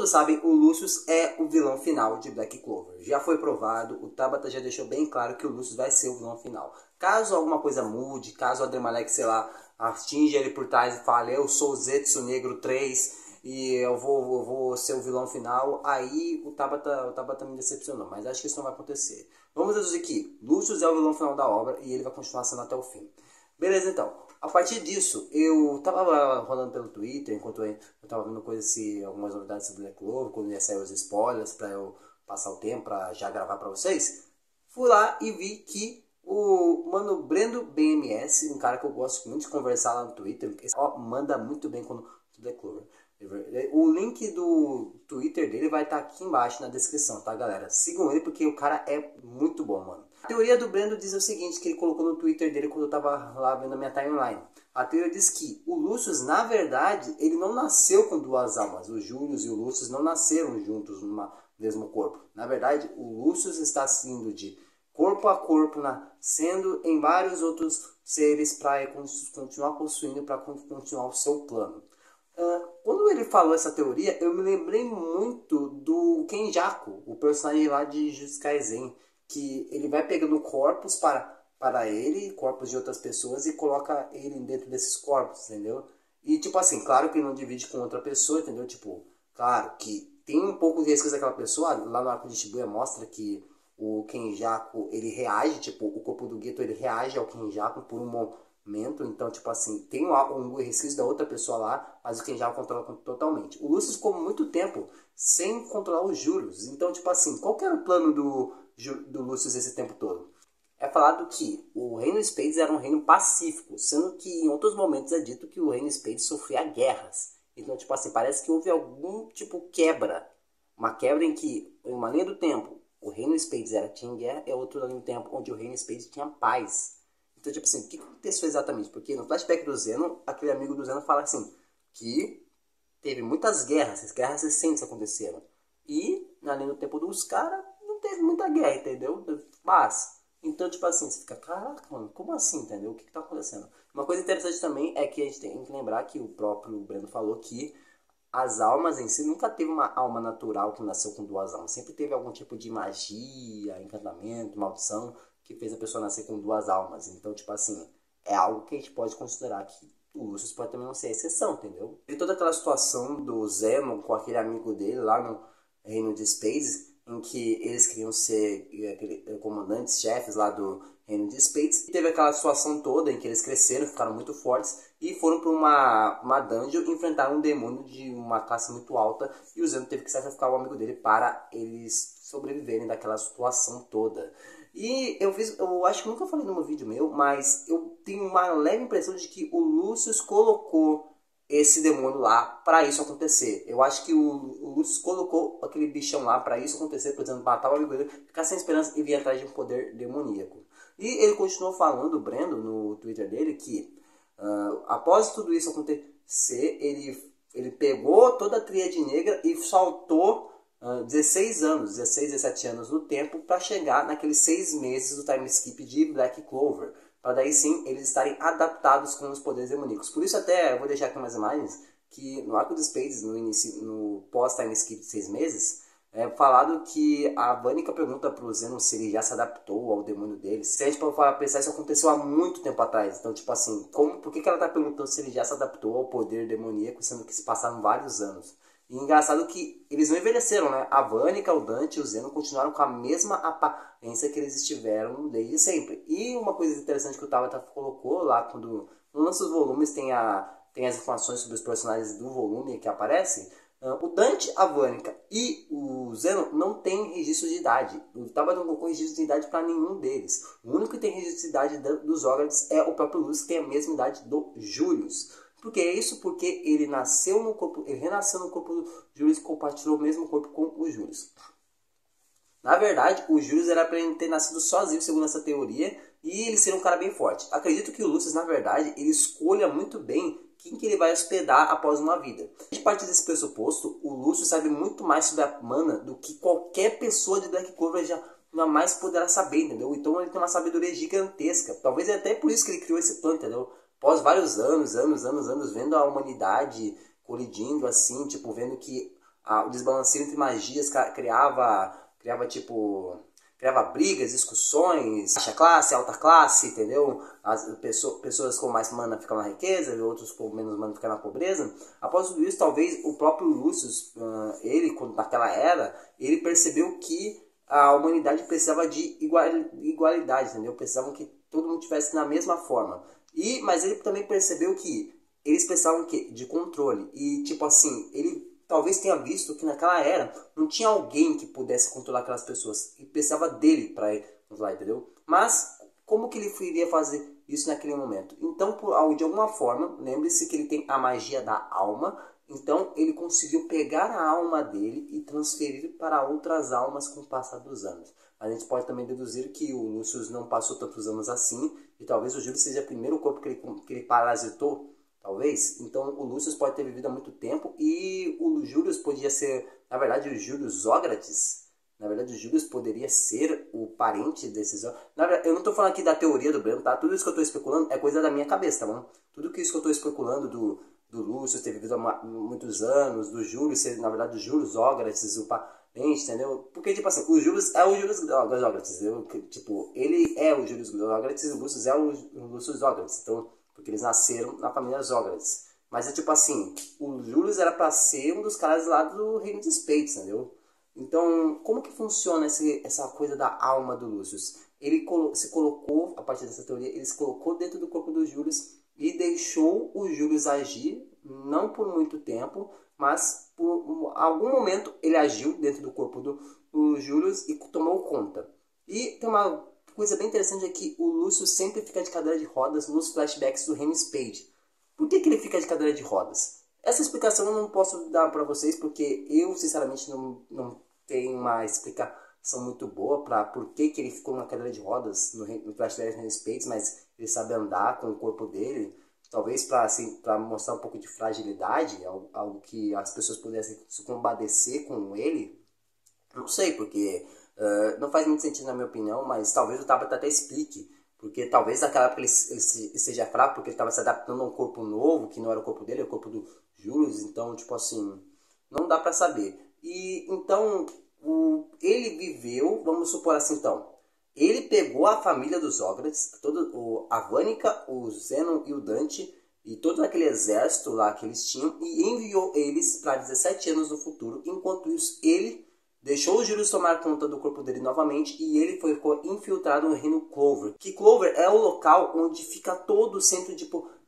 todos sabem, o Lucius é o vilão final de Black Clover. Já foi provado, o Tabata já deixou bem claro que o Lucius vai ser o vilão final. Caso alguma coisa mude, caso o Adremalek, sei lá, atinja ele por trás e fale, eu sou o Zetsu Negro 3 e eu vou ser o vilão final, aí o Tabata me decepcionou, mas acho que isso não vai acontecer. Vamos deduzir que Lucius é o vilão final da obra e ele vai continuar sendo até o fim. Beleza, então. A partir disso, eu tava rolando pelo Twitter, enquanto eu tava vendo algumas novidades sobre Black Clover, quando ia sair os spoilers, pra eu passar o tempo, pra já gravar pra vocês. Fui lá e vi que o mano Brendo BMS, um cara que eu gosto muito de conversar lá no Twitter, porque manda muito bem quando Black Clover. O link do Twitter dele vai estar aqui embaixo na descrição, tá, galera? Sigam ele porque o cara é muito bom, mano. A teoria do Brendo diz o seguinte, que ele colocou no Twitter dele quando eu tava lá vendo a minha timeline. A teoria diz que o Lucius, na verdade, ele não nasceu com duas almas. O Julius e o Lucius não nasceram juntos no mesmo corpo. Na verdade, o Lucius está sendo de corpo a corpo, nascendo em vários outros seres para continuar possuindo, para continuar o seu plano. Quando ele falou essa teoria, eu me lembrei muito do Kenjaku, o personagem lá de Jujutsu Kaisen, que ele vai pegando corpos para ele, corpos de outras pessoas, e coloca ele dentro desses corpos, entendeu? E tipo assim, claro que ele não divide com outra pessoa, entendeu? Tipo, claro que tem um pouco de resquício daquela pessoa, lá no arco de Shibuya mostra que o Kenjaku, ele reage, tipo, o corpo do Geto, ele reage ao Kenjaku por um momento. Então, tipo assim, tem um resquício da outra pessoa lá, mas o Kenjaku controla totalmente. O Lucius ficou muito tempo sem controlar os Julius. Então, tipo assim, qual que era o plano do Lucius esse tempo todo? É falado que o Reino Spades era um reino pacífico, sendo que em outros momentos é dito que o Reino Spades sofria guerras. Então, tipo assim, parece que houve algum tipo quebra. Uma quebra em que, em uma linha do tempo, o Reino Spades tinha guerra, e outra linha do tempo onde o Reino Spades tinha paz. Então, tipo assim, o que aconteceu exatamente? Porque no flashback do Zeno, aquele amigo do Zeno fala assim, que teve muitas guerras, as guerras recentes aconteceram. E, na linha do tempo dos caras, não teve muita guerra, entendeu? Mas, então, tipo assim, você fica, caraca, mano, como assim, entendeu? O que tá acontecendo? Uma coisa interessante também é que a gente tem que lembrar que o próprio Breno falou que as almas em si nunca teve uma alma natural que nasceu com duas almas. Sempre teve algum tipo de magia, encantamento, maldição, que fez a pessoa nascer com duas almas. Então, tipo assim, é algo que a gente pode considerar que o Lucius pode também não ser a exceção, entendeu? E toda aquela situação do Zeno com aquele amigo dele lá no Reino de Spades, em que eles queriam ser comandantes, chefes lá do Reino de Spades. E teve aquela situação toda em que eles cresceram, ficaram muito fortes e foram para uma dungeon e enfrentaram um demônio de uma classe muito alta. E o Zeno teve que sacrificar o amigo dele para eles sobreviverem daquela situação toda. E eu acho que nunca falei no meu vídeo meu, mas eu tenho uma leve impressão de que o Lucius colocou esse demônio lá para isso acontecer. Eu acho que o Lucius colocou aquele bichão lá para isso acontecer, por exemplo, matar o amigo dele, ficar sem esperança e vir atrás de um poder demoníaco. E ele continuou falando, o Brendo, no Twitter dele, que após tudo isso acontecer, ele pegou toda a tríade negra e saltou 16 anos, 16, 17 anos no tempo para chegar naqueles 6 meses do time skip de Black Clover. Para daí sim eles estarem adaptados com os poderes demoníacos. Por isso até eu vou deixar aqui umas imagens que no arco dos Spades, no pós-time skip de 6 meses, é falado que a Vanica pergunta para o Zeno se ele já se adaptou ao demônio dele. Se a gente for pensar, isso aconteceu há muito tempo atrás. Então, tipo assim, por que ela está perguntando se ele já se adaptou ao poder demoníaco, sendo que se passaram vários anos? E engraçado que eles não envelheceram, né? A Vanica, o Dante e o Zeno continuaram com a mesma aparência que eles estiveram desde sempre. E uma coisa interessante que o Tabata colocou lá, quando no lance dos volumes tem as informações sobre os personagens do volume que aparecem. O Dante, a Vanica e o Zeno não tem registro de idade. O Tabata não colocou registro de idade para nenhum deles. O único que tem registro de idade dos Zogards é o próprio Lucius, que tem a mesma idade do Julius. Por que isso? Porque ele nasceu no corpo, ele renasceu no corpo do Julius e compartilhou o mesmo corpo com o Julius. Na verdade, o Julius era para ele ter nascido sozinho, segundo essa teoria, e ele ser um cara bem forte. Acredito que o Lucius, na verdade, ele escolha muito bem quem que ele vai hospedar após uma vida. A partir desse pressuposto, o Lucius sabe muito mais sobre a mana do que qualquer pessoa de Black Clover jamais poderá saber, entendeu? Então ele tem uma sabedoria gigantesca. Talvez é até por isso que ele criou esse plano, entendeu? Após vários anos, vendo a humanidade colidindo assim, tipo, vendo que o desbalanceio entre magias criava tipo... Criava brigas, discussões, baixa classe, alta classe, entendeu? As pessoas com mais mana ficam na riqueza, e outros com menos mana ficam na pobreza. Após tudo isso, talvez o próprio Lucius, ele, naquela era, ele percebeu que a humanidade precisava de igualdade, entendeu? Precisavam que todo mundo estivesse na mesma forma. Mas ele também percebeu que eles precisavam de controle. E, tipo assim, ele talvez tenha visto que naquela era não tinha alguém que pudesse controlar aquelas pessoas. E precisava dele para controlar, entendeu? Mas como que ele iria fazer isso naquele momento? Então, de alguma forma, lembre-se que ele tem a magia da alma. Então, ele conseguiu pegar a alma dele e transferir para outras almas com o passar dos anos. A gente pode também deduzir que o Lucius não passou tantos anos assim. E talvez o Julius seja o primeiro corpo que ele parasitou. Talvez. Então o Lucius pode ter vivido há muito tempo e o Julius podia ser, na verdade, o Julius Zócrates. Na verdade, o Julius poderia ser o parente desses... Na verdade, eu não estou falando aqui da teoria do Breno, tá? Tudo isso que eu estou especulando é coisa da minha cabeça, tá bom? Tudo isso que eu estou especulando do Lucius ter vivido há muitos anos, do Julius ser, na verdade, o Julius Zócrates, o parente, entendeu? Porque, tipo assim, o Julius é o Julius Zócrates, entendeu? Tipo, ele é o Julius Zócrates e o Lucius é o Lucius Zócrates, então... Porque eles nasceram na família Zócrates. Mas é tipo assim, o Julius era pra ser um dos caras lá do Reino de Spades, entendeu? Então, como que funciona essa coisa da alma do Lucius? Ele se colocou, a partir dessa teoria, ele se colocou dentro do corpo do Julius e deixou o Julius agir, não por muito tempo, mas por algum momento ele agiu dentro do corpo do Julius e tomou conta. E tem uma coisa bem interessante é que o Lucius sempre fica de cadeira de rodas nos flashbacks do Reino Spade. Por que ele fica de cadeira de rodas? Essa explicação eu não posso dar para vocês porque eu, sinceramente, não tenho uma explicação muito boa para por que ele ficou na cadeira de rodas no flashback do Reino Spade, mas ele sabe andar com o corpo dele. Talvez para assim, mostrar um pouco de fragilidade, algo que as pessoas pudessem se compadecer com ele. Não sei, porque... não faz muito sentido na minha opinião, mas talvez o Tabata até explique. Porque talvez naquela época ele seja fraco, porque ele estava se adaptando a um corpo novo, que não era o corpo dele, era o corpo do Julius. Então, tipo assim, não dá pra saber. E então, ele viveu, vamos supor assim então, ele pegou a família dos Zócrates, a Vânica, o Zenon e o Dante, e todo aquele exército lá que eles tinham, e enviou eles para 17 anos no futuro. Enquanto isso, ele deixou o Julius tomar conta do corpo dele novamente e ele ficou infiltrado no reino Clover. Que Clover é o local onde fica todo o centro de poder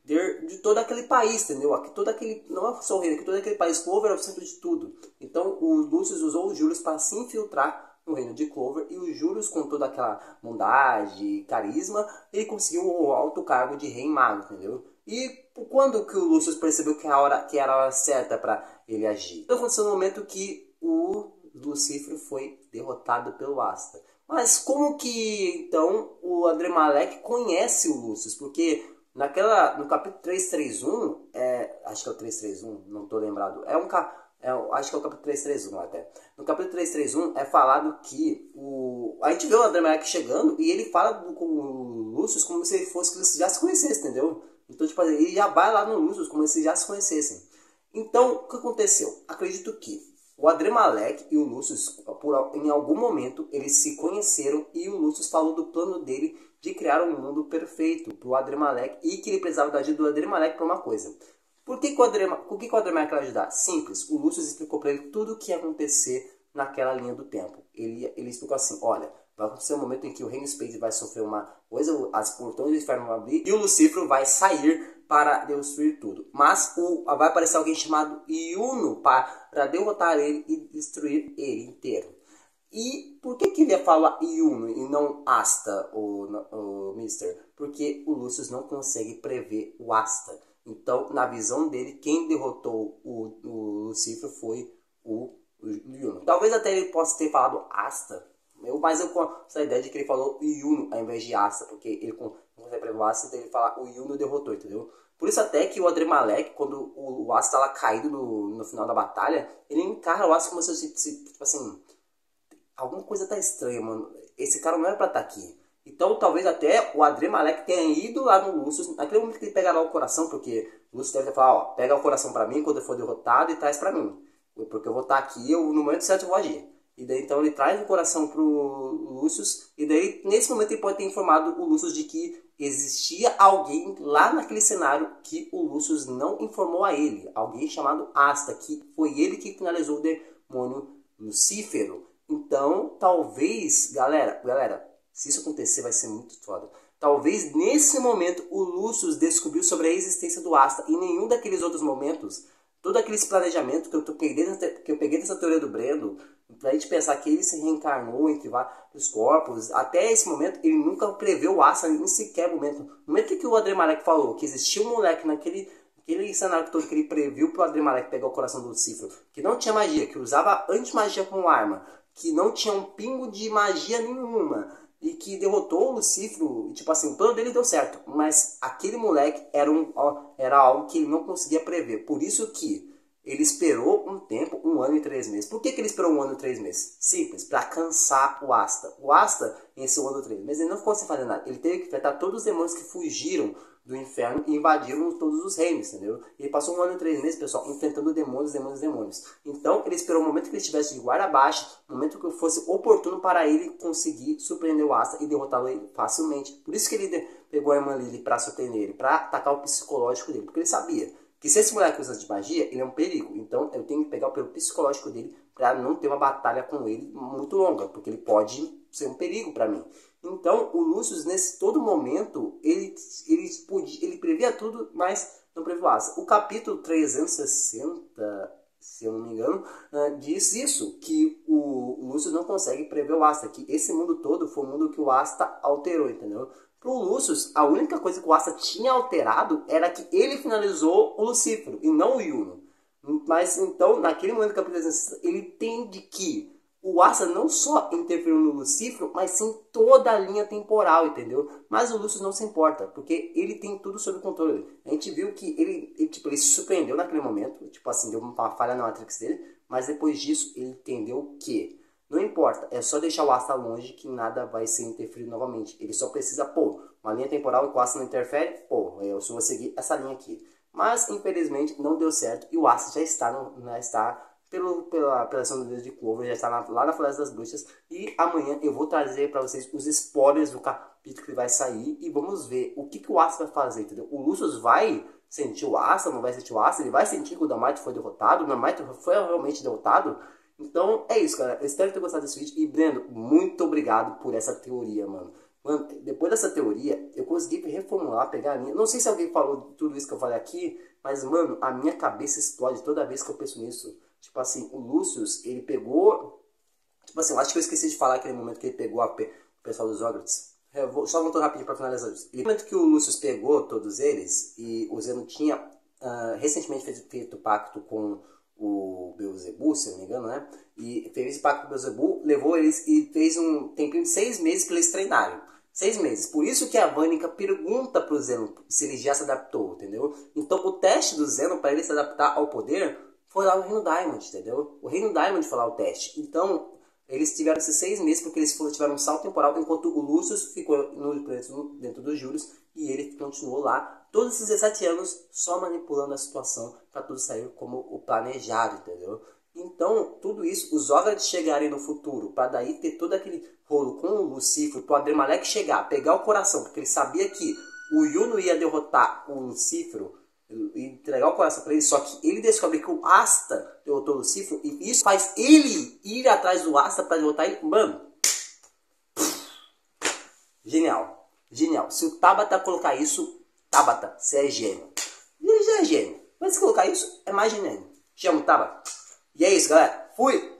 de todo aquele país, entendeu? Aqui todo aquele, não é só o reino, aqui todo aquele país, Clover é o centro de tudo. Então o Lucius usou o Julius para se infiltrar no reino de Clover e o Julius, com toda aquela bondade, carisma, ele conseguiu o alto cargo de rei mago, entendeu? E quando que o Lucius percebeu que era a hora certa para ele agir? Então aconteceu no momento que o Lucifer foi derrotado pelo Asta. Mas como que então o Adremalec conhece o Lucius? Porque no capítulo 331, acho que é o 331, não estou lembrado, acho que é o capítulo 331 até. No capítulo 331 é falado que a gente vê o Adremalec chegando e ele fala com o Lucius como se fosse que eles já se conhecessem, entendeu? Então, tipo, ele já vai lá no Lucius como se já se conhecessem. Então, o que aconteceu? Acredito que o Adremalec e o Lucius, em algum momento, eles se conheceram e o Lucius falou do plano dele de criar um mundo perfeito para o Adremalec e que ele precisava da ajuda do Adremalec para uma coisa. Por que o Adremalec vai ajudar? Simples, o Lucius explicou para ele tudo o que ia acontecer naquela linha do tempo. Ele explicou assim, olha, vai acontecer um momento em que o Reino Spade vai sofrer uma coisa, as portões do inferno vão abrir e o Lucifer vai sair para destruir tudo. Mas vai aparecer alguém chamado Yuno para derrotar ele e destruir ele inteiro. E por que ele ia falar Yuno e não Asta, o Mister? Porque o Lucius não consegue prever o Asta. Então, na visão dele, quem derrotou o Lucifer foi o Yuno. Talvez até ele possa ter falado Asta, mas eu com essa ideia de que ele falou Yuno ao invés de Asta, porque ele não consegue prever o Asta, então ele fala o Yuno derrotou, entendeu? Por isso até que o Adremalec, quando o Asta tá lá caído no final da batalha, ele encara o Asta como se tipo assim, alguma coisa tá estranha, mano. Esse cara não era pra estar aqui. Então talvez até o Adremalec tenha ido lá no Lucius, naquele momento que ele pega lá o coração, porque o Lucius deve falar, ó, pega o coração pra mim quando eu for derrotado e traz pra mim. porque eu vou estar aqui, no momento certo eu vou agir. E daí então ele traz o coração pro Lucius, e daí nesse momento ele pode ter informado o Lucius de que existia alguém lá naquele cenário que o Lucius não informou a ele. Alguém chamado Asta, que foi ele que finalizou o demônio Lucífero. Então, talvez, galera, se isso acontecer vai ser muito foda. Talvez nesse momento o Lucius descobriu sobre a existência do Asta. E nenhum daqueles outros momentos, todo aquele planejamento que eu peguei dessa teoria do Brendo, pra gente pensar que ele se reencarnou entre vários corpos, até esse momento ele nunca preveu o Asta em sequer momento. No momento que o André Malek falou que existia um moleque naquele cenário todo que ele previu pro André Malek pegar o coração do Lucífero, que não tinha magia, que usava antimagia como arma, que não tinha um pingo de magia nenhuma, e que derrotou o Lucífero, e, tipo assim, o plano dele deu certo, mas aquele moleque era algo que ele não conseguia prever. Por isso que ele esperou um tempo, 1 ano e 3 meses. Por que ele esperou 1 ano e 3 meses? Simples, para cansar o Asta. O Asta, em seu 1 ano e 3 meses, ele não ficou sem fazer nada. Ele teve que enfrentar todos os demônios que fugiram do inferno e invadiram todos os reinos, entendeu? Ele passou 1 ano e 3 meses, pessoal, enfrentando demônios. Então, ele esperou o momento que ele estivesse de guarda baixa, o momento que fosse oportuno para ele conseguir surpreender o Asta e derrotá-lo facilmente. Por isso que ele pegou a irmã Lily para surpreender ele, para atacar o psicológico dele, porque ele sabia que se esse moleque usa de magia, ele é um perigo. Então eu tenho que pegar pelo psicológico dele para não ter uma batalha com ele muito longa, porque ele pode ser um perigo para mim. Então o Lucius, nesse todo momento, ele previa tudo, mas não previu Asta. O capítulo 360, se eu não me engano, diz isso, que o Lucius não consegue prever o Asta, que esse mundo todo foi o mundo que o Asta alterou, entendeu? Pro Lucius, a única coisa que o Asta tinha alterado era que ele finalizou o Lucífero e não o Yuno. Mas então, naquele momento do capítulo 360, ele entende que o Asta não só interferiu no Lucífero, mas sim toda a linha temporal, entendeu? Mas o Lucius não se importa, porque ele tem tudo sob controle. A gente viu que ele se surpreendeu naquele momento, tipo assim, deu uma falha na Matrix dele, mas depois disso ele entendeu que não importa, é só deixar o Asta longe que nada vai ser interferido novamente. Ele só precisa pôr uma linha temporal em que o Asta não interfere, eu só vou seguir essa linha aqui. Mas, infelizmente, não deu certo e o Asta já está pela ação do Deus de Clover, já está lá na Floresta das Bruxas. E amanhã eu vou trazer para vocês os spoilers do capítulo que vai sair e vamos ver o que o Asta vai fazer, entendeu? O Lucius vai sentir o Asta, não vai sentir o Asta, ele vai sentir que o Damite foi derrotado, o Damite foi realmente derrotado. Então é isso, galera. Eu espero ter gostado desse vídeo. E, Brendo, muito obrigado por essa teoria, mano. Mano, depois dessa teoria, eu consegui reformular, pegar a minha... Não sei se alguém falou tudo isso que eu falei aqui, mas, mano, a minha cabeça explode toda vez que eu penso nisso. Tipo assim, o Lucius, ele pegou... Tipo assim, eu acho que eu esqueci de falar aquele momento que ele pegou o pessoal dos Hogwarts. Só voltou rapidinho pra finalizar isso. No momento que o Lucius pegou todos eles, e o Zeno tinha recentemente feito pacto com o Beelzebub, se eu não me engano, né? E fez esse pacto com o Beelzebub, levou eles e fez um tempinho de 6 meses para eles treinarem. 6 meses. Por isso que a Vanica pergunta pro Zeno se ele já se adaptou, entendeu? Então o teste do Zeno para ele se adaptar ao poder foi lá no Reino Diamond, entendeu? O Reino Diamond foi lá o teste. Então eles tiveram esses 6 meses porque eles tiveram um salto temporal, enquanto o Lucius ficou dentro dos Július e ele continuou lá todos esses 17 anos só manipulando a situação para tudo sair como o planejado, entendeu? Então, tudo isso, os Hogwarts chegarem no futuro, para daí ter todo aquele rolo com o Lucífero, para o André Malek chegar, pegar o coração, porque ele sabia que o Yuno ia derrotar o Lucífero e entregar o coração para ele, só que ele descobre que o Asta derrotou o Lucífero e isso faz ele ir atrás do Asta para derrotar ele. Mano, genial, genial. Se o Tabata colocar isso, Tabata, você é gênio. Ele já é gênio, mas se colocar isso, é mais gênio. Chama o Tabata. E é isso, galera. Fui!